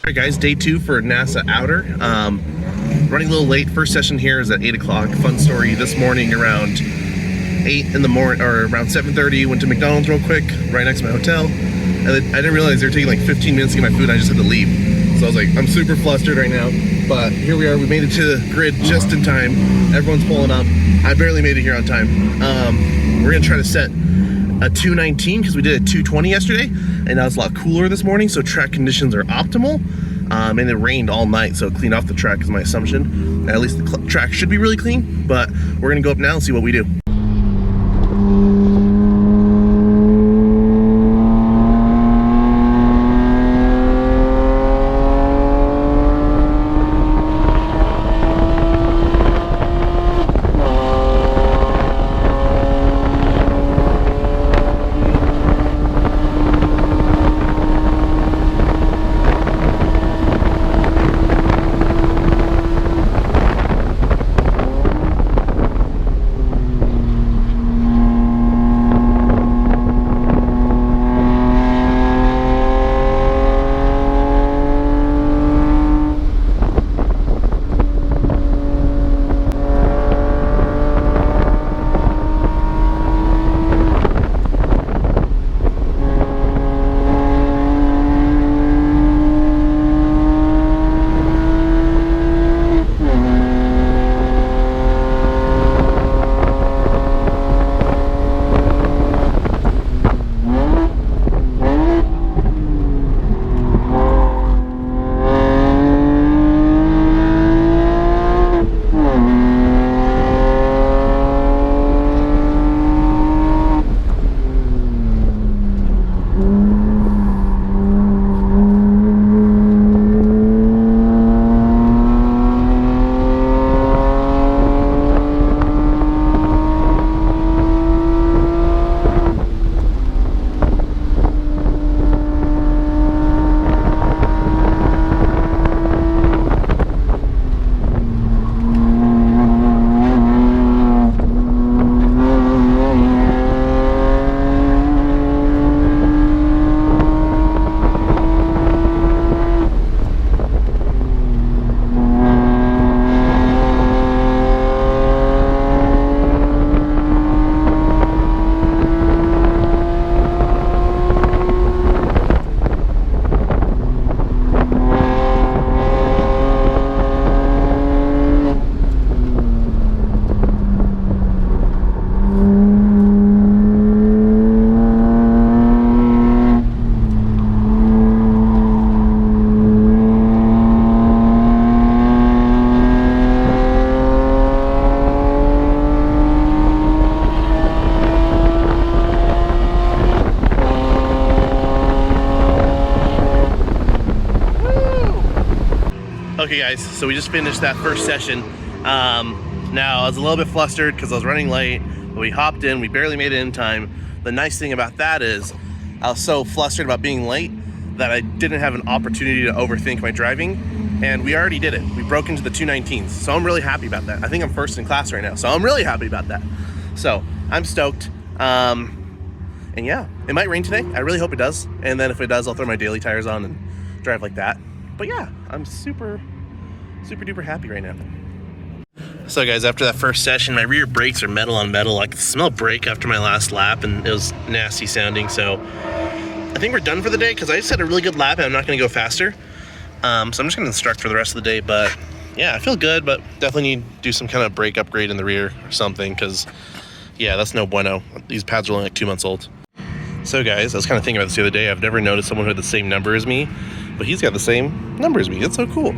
Alright guys, day 2 for NASA Outer. Running a little late. First session here is at 8 o'clock. Fun story, this morning around 8 in the morning, or around 7:30, went to McDonald's real quick, right next to my hotel. And then I didn't realize they were taking like 15 minutes to get my food, and I just had to leave. So I was like, I'm super flustered right now. But here we are, we made it to the grid just in time. Everyone's pulling up. I barely made it here on time. We're gonna try to set a 219 because we did a 220 yesterday, and now it's a lot cooler this morning, so track conditions are optimal. And it rained all night, so it cleaned off the track is my assumption. At least the track should be really clean, but we're gonna go up now and see what we do. Okay guys, so we just finished that first session. Now I was a little bit flustered because I was running late, but we hopped in, we barely made it in time. The nice thing about that is I was so flustered about being late that I didn't have an opportunity to overthink my driving, and we already did it. We broke into the 219s, so I'm really happy about that. I think I'm first in class right now, so I'm really happy about that. So I'm stoked. And yeah, it might rain today. I really hope it does. And then if it does, I'll throw my daily tires on and drive like that. But yeah, I'm super duper happy right now. So guys, after that first session, my rear brakes are metal on metal. I could smell brake after my last lap, and it was nasty sounding. So I think we're done for the day because I just had a really good lap and I'm not gonna go faster. So I'm just gonna instruct for the rest of the day. But yeah, I feel good, but definitely need to do some kind of brake upgrade in the rear or something, because yeah, that's no bueno. These pads are only like 2 months old. So guys, I was kind of thinking about this the other day. I've never noticed someone who had the same number as me, but he's got the same number as me. That's so cool.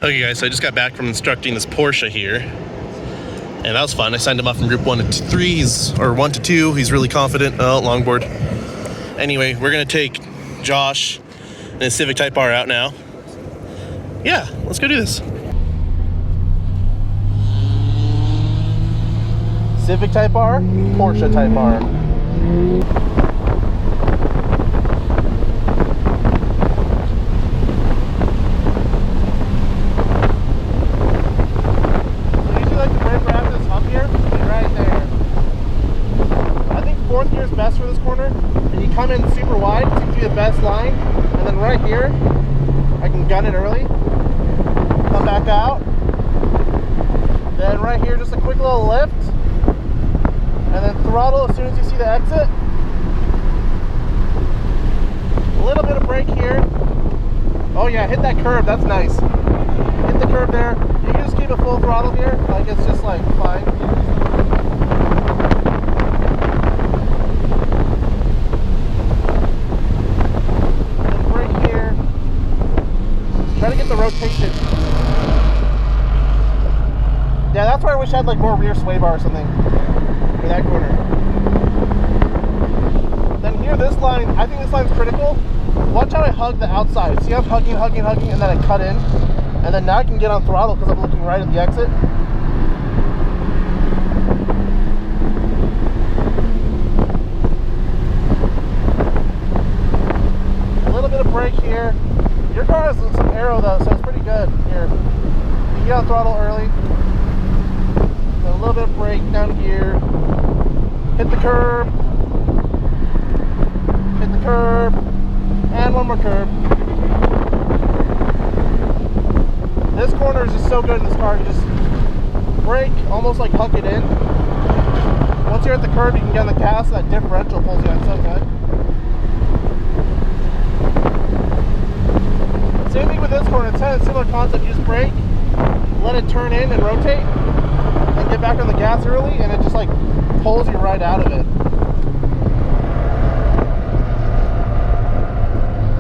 Okay guys, so I just got back from instructing this Porsche here, and that was fun. I signed him off from group 1 to 3, or 1 to 2. He's really confident. Oh, longboard. Anyway, we're gonna take Josh and his Civic Type R out now. Yeah, let's go do this. Civic Type R, Porsche Type R. Best for this corner, and you come in super wide, seems to be the best line, and then right here I can gun it early, come back out, then right here just a quick little lift, and then throttle as soon as you see the exit. A little bit of brake here. Oh yeah, hit that curb, that's nice. Hit the curb there. You can just keep it full throttle here, like it's just like fine. Then brake here. Try to get the rotation. Yeah, that's where I wish I had like more rear sway bar or something for that corner. Then here, this line, I think this line's critical. Watch how I hug the outside. See, I'm hugging, and then I cut in. And then now I can get on throttle because I'm looking right at the exit. A little bit of brake here. Your car has some aero though, so it's pretty good. Here, you get on throttle early. A little bit of brake down here. Hit the curb. Hit the curb. And one more curb. This corner is just so good in this car. You just brake, almost like huck it in. Once you're at the curb, you can get on the gas. That differential pulls you out so good. Same thing with this corner. It's kind of a similar concept. You just brake, let it turn in and rotate, and get back on the gas early, and it just like pulls you right out of it.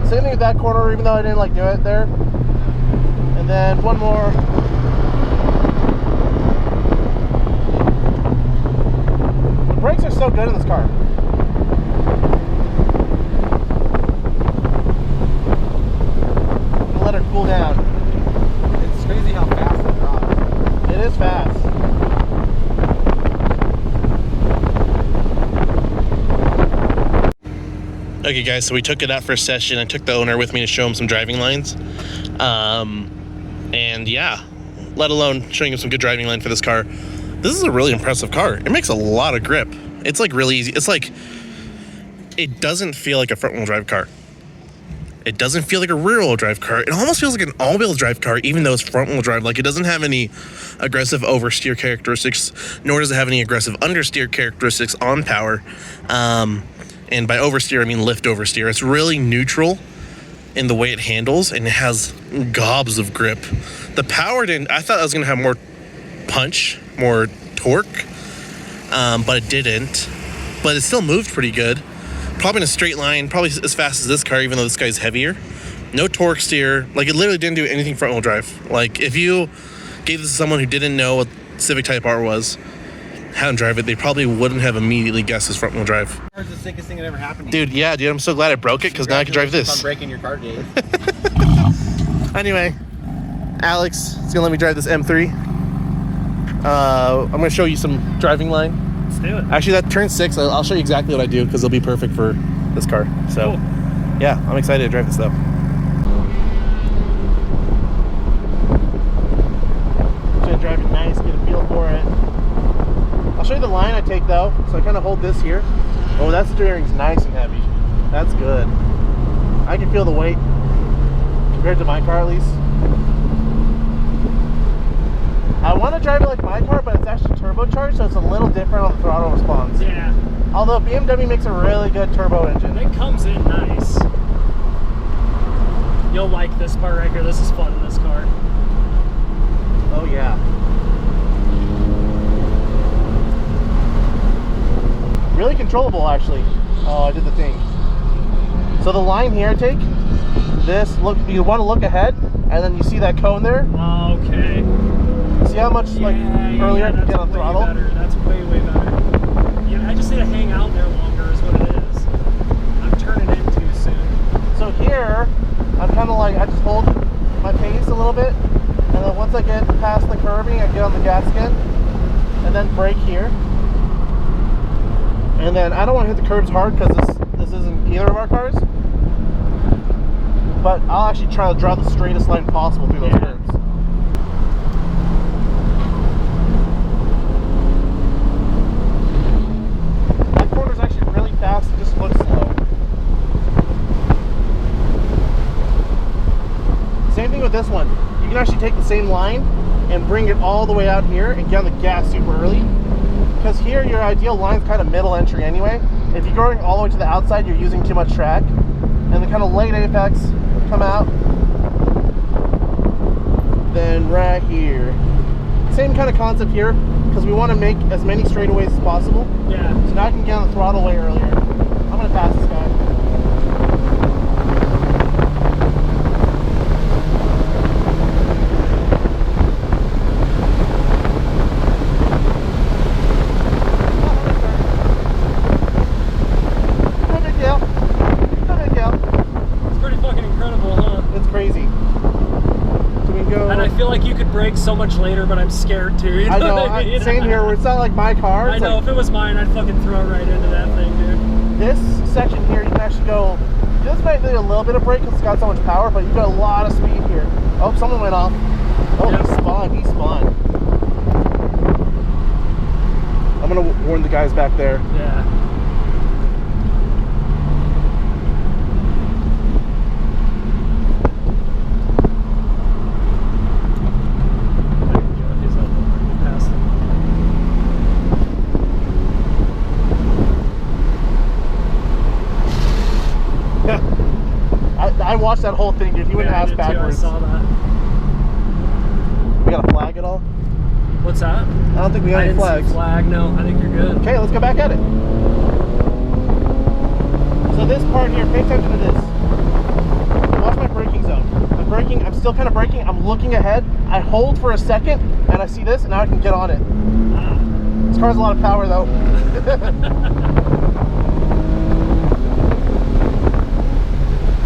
Same thing with that corner, even though I didn't like do it there. And then one more. The brakes are so good in this car. I'm gonna let her cool down. It's crazy how fast it drops. It is fast. Okay guys, so we took it out for a session. I took the owner with me to show him some driving lines. And yeah, let alone showing him some good driving line for this car. This is a really impressive car. It makes a lot of grip. It's like really easy. It's like, it doesn't feel like a front wheel drive car. It doesn't feel like a rear wheel drive car. It almost feels like an all wheel drive car, even though it's front wheel drive. Like it doesn't have any aggressive oversteer characteristics, nor does it have any aggressive understeer characteristics on power. And by oversteer, I mean lift oversteer. It's really neutral in the way it handles, and it has gobs of grip. The power didn't, I thought I was gonna have more punch, more torque, but it didn't. But it still moved pretty good. Probably in a straight line, probably as fast as this car, even though this guy's heavier. No torque steer. Like it literally didn't do anything front wheel drive. Like if you gave this to someone who didn't know what Civic Type R was, how to drive it, they probably wouldn't have immediately guessed it's front wheel drive. It's the sickest thing that ever happened to you. Dude, yeah, dude, I'm so glad I broke it because now I can drive this. On breaking your car, Dave. Anyway, Alex is gonna let me drive this M3. I'm gonna show you some driving line. Let's do it. Actually, that turn 6, I'll show you exactly what I do because it'll be perfect for this car. So, cool. Yeah, I'm excited to drive this though. Just gonna drive it nice, get a feel for it. I'll show you the line I take though. So I kind of hold this here. Oh, that steering's nice and heavy. That's good. I can feel the weight compared to my car at least. I want to drive it like my car, but it's actually turbocharged, so it's a little different on the throttle response. Yeah. Although BMW makes a really good turbo engine. It comes in nice. You'll like this part right here. This is fun in this car. Oh yeah. Really controllable actually. Oh, I did the thing. So the line here I take, this, look, you want to look ahead, and then you see that cone there? Okay. See how much like earlier I could get on throttle? Better. That's way better. Yeah, I just need to hang out there longer is what it is. I'm turning in too soon. So here, I'm kind of like, I just hold my pace a little bit, and then once I get past the curbing, I get on the gas again, and then brake here. And then I don't want to hit the curbs hard because this isn't either of our cars. But I'll actually try to draw the straightest line possible through those curbs. That corner's actually really fast, it just looks slow. with this one, you can actually take the same line and bring it all the way out here and get on the gas super early. Because here your ideal line's kind of middle entry anyway. If you're going all the way to the outside, you're using too much track. And the kind of late apex, come out. Then right here. Same kind of concept here, because we want to make as many straightaways as possible. Yeah. So now I can get on the throttle way earlier. I'm going to pass this guy. Brake so much later, but I'm scared too. You know I know, what I mean? same here, where it's not like my car. I know, like, if it was mine, I'd fucking throw it right into that thing, dude. This section here, you can actually go, this might need a little bit of brake because it's got so much power, but you've got a lot of speed here. Oh, someone went off. Oh, yep. He spawned. I'm gonna warn the guys back there. Yeah. I watched that whole thing, dude. He went ass backwards. I saw that. We got a flag at all? What's that? I don't think we got any flags. See a flag. No, I think you're good. Okay, let's go back at it. So this part here, pay attention to this. Watch my braking zone. I'm braking. I'm still kind of braking. I'm looking ahead. I hold for a second, and I see this, and now I can get on it. This car has a lot of power, though.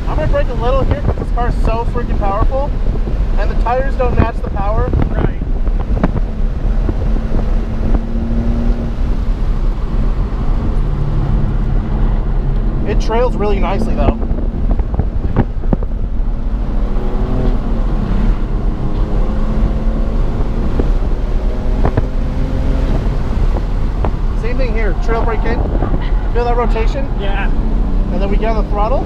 I'm gonna brake a little here because this car is so freaking powerful, and the tires don't match the power. Right. It trails really nicely though. Same thing here. Trail brake in. Feel that rotation? Yeah. And then we get on the throttle.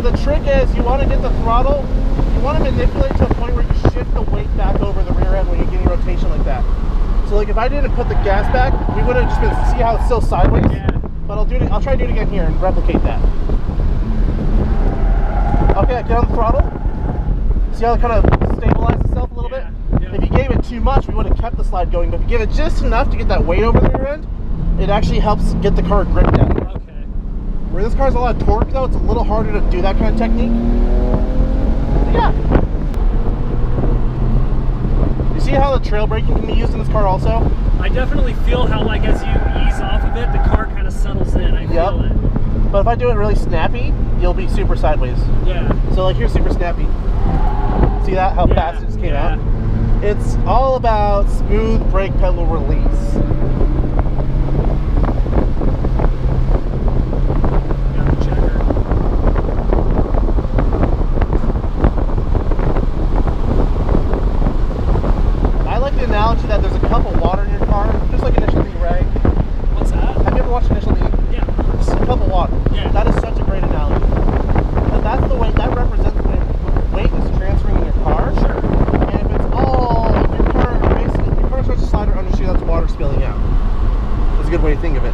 The trick is you want to get the throttle, you want to manipulate to a point where you shift the weight back over the rear end when you're getting rotation like that. So like if I didn't put the gas back, we would have just been, see how it's still sideways? Yeah. But I'll try to do it again here and replicate that. Okay, get on the throttle. See how it kind of stabilizes itself a little bit? Yeah. If you gave it too much, we would have kept the slide going, but if you give it just enough to get that weight over the rear end, it actually helps get the car grip down. Where this car has a lot of torque though, it's a little harder to do that kind of technique. But yeah. You see how the trail braking can be used in this car also? I definitely feel how like as you ease off of it, the car kind of settles in. I feel it. But if I do it really snappy, you'll be super sideways. Yeah. So like here's super snappy. See that? How fast it just came out? It's all about smooth brake pedal release. That there's a cup of water in your car, just like Initial D, right? What's that? Have you ever watched Initial D? Yeah. Just a cup of water. Yeah. That is such a great analogy. But that's the way, that represents when weight is transferring in your car. Sure. And if it's all, if your car, basically, if your car starts to slide or understeer, that's water spilling out. That's a good way to think of it.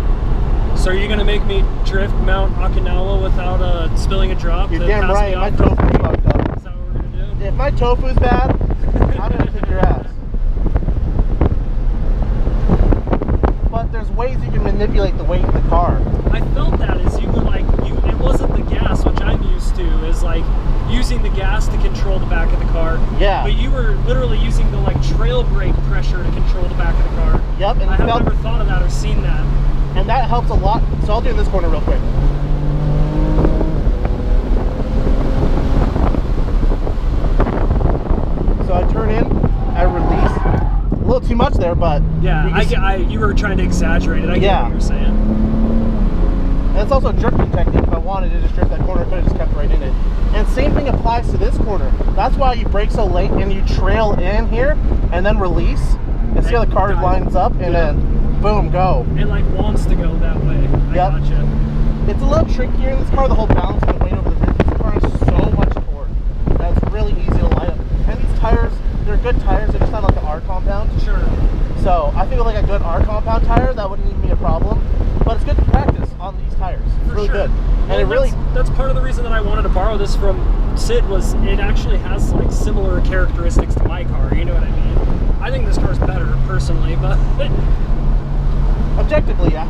So are you going to make me drift Mount Okinawa without spilling a drop? You're damn right, my tofu's fucked up. Is that what we're going to do? If my tofu's bad, I'm going to kick your ass. But there's ways you can manipulate the weight of the car. I felt that as you were like, it wasn't the gas, which I'm used to, is like using the gas to control the back of the car. Yeah. But you were literally using the like trail brake pressure to control the back of the car. Yep. And I have never thought of that or seen that. And that helps a lot. So I'll do this corner real quick. So I turn in, I release. A little too much there, but yeah, you were trying to exaggerate it. I get what you're saying. And it's also a drifting technique. If I wanted to just drift that corner, I could have just kept right in it. And same thing applies to this corner. That's why you brake so late and you trail in here and then release. And see how the car lines up and then boom, go. It like wants to go that way. I gotcha. It's a little trickier in this car, the whole balance and the weight over the rear. This car has so much torque. That's really easy to with like a good R compound tire, that wouldn't even be a problem. But it's good to practice on these tires. It's really good. And it really that's part of the reason that I wanted to borrow this from Sid, was it actually has like similar characteristics to my car, you know what I mean? I think this car's better personally, but objectively, yeah.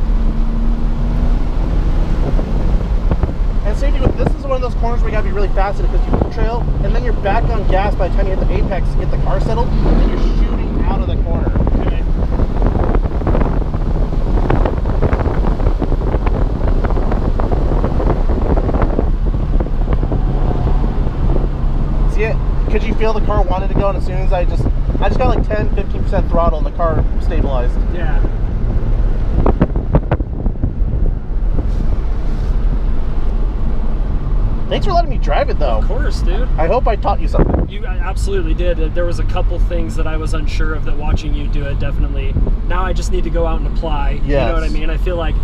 And same thing with this, is one of those corners where you gotta be really fast because you trail, and then you're back on gas by the time you hit the apex to get the car settled, and you're shooting out of the corner. okay. See it? Could you feel the car wanted to go? And as soon as I just got like 10-15% throttle and the car stabilized. Yeah. Thanks for letting me drive it though. Of course, dude. I hope I taught you something. You absolutely did. There was a couple things that I was unsure of that watching you do it, definitely. Now I just need to go out and apply. Yes. You know what I mean? I feel like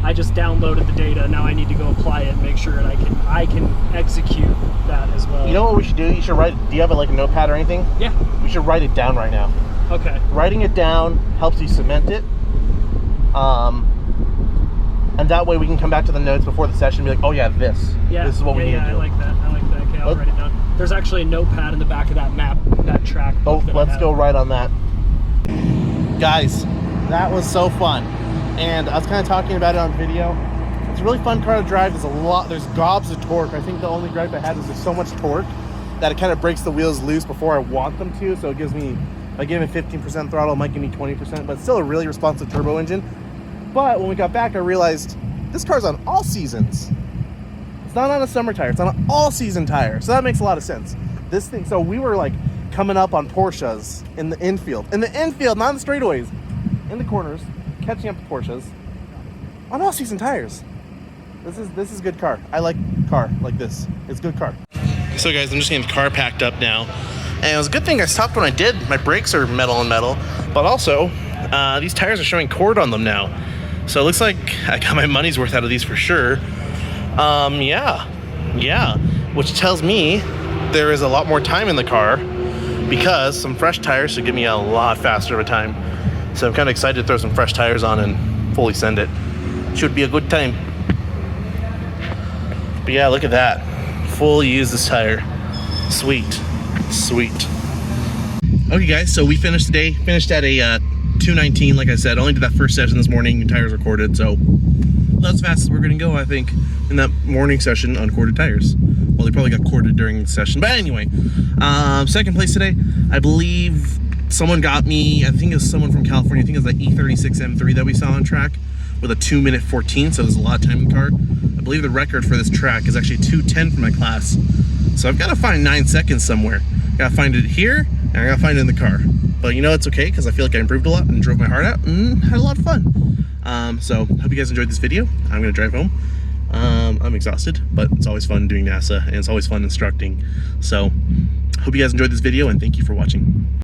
I just downloaded the data. Now I need to go apply it and make sure that I can execute that as well. You know what we should do? You should write, do you have like a notepad or anything? Yeah. We should write it down right now. Okay. Writing it down helps you cement it. And that way we can come back to the notes before the session and be like, oh yeah, this is what we need to do. I like that. Okay, I'll write it down. There's actually a notepad in the back of that map, that track. Oh, let's go right on that. Guys, that was so fun. And I was kind of talking about it on video. It's a really fun car to drive. There's gobs of torque. I think the only gripe I had was there's so much torque that it kind of breaks the wheels loose before I want them to. So it gives me, if I give it 15% throttle, it might give me 20%, but it's still a really responsive turbo engine. But when we got back, I realized this car's on all seasons. It's not on a summer tire, it's on an all season tire. So that makes a lot of sense. This thing, so we were like coming up on Porsches in the infield. In the infield, not in the straightaways, in the corners, catching up to Porsches on all season tires. This is a good car. I like car like this. It's a good car. So guys, I'm just getting the car packed up now. And it was a good thing I stopped when I did. My brakes are metal on metal, but also these tires are showing cord on them now. So it looks like I got my money's worth out of these for sure. Yeah, which tells me there is a lot more time in the car because some fresh tires should give me a lot faster of a time. So I'm kind of excited to throw some fresh tires on and fully send it. Should be a good time. But yeah, look at that. Fully use this tire. Sweet. Okay guys, so we finished the day. Finished at a 2:19, like I said. Only did that first session this morning, tires were corded, so that's as fast as we're gonna go, I think, in that morning session on corded tires. Well, they probably got corded during the session, but anyway. Second place today, I believe someone got me, I think it was someone from California, I think it was the E36 M3 that we saw on track with a 2:14, so there's a lot of time in the car. I believe the record for this track is actually 2:10 for my class. So I've got to find 9 seconds somewhere. Gotta find it here, and I gotta find it in the car. But you know, it's okay, because I feel like I improved a lot and drove my heart out and had a lot of fun. So hope you guys enjoyed this video. I'm gonna drive home. I'm exhausted, but it's always fun doing NASA, and it's always fun instructing. So hope you guys enjoyed this video, and thank you for watching.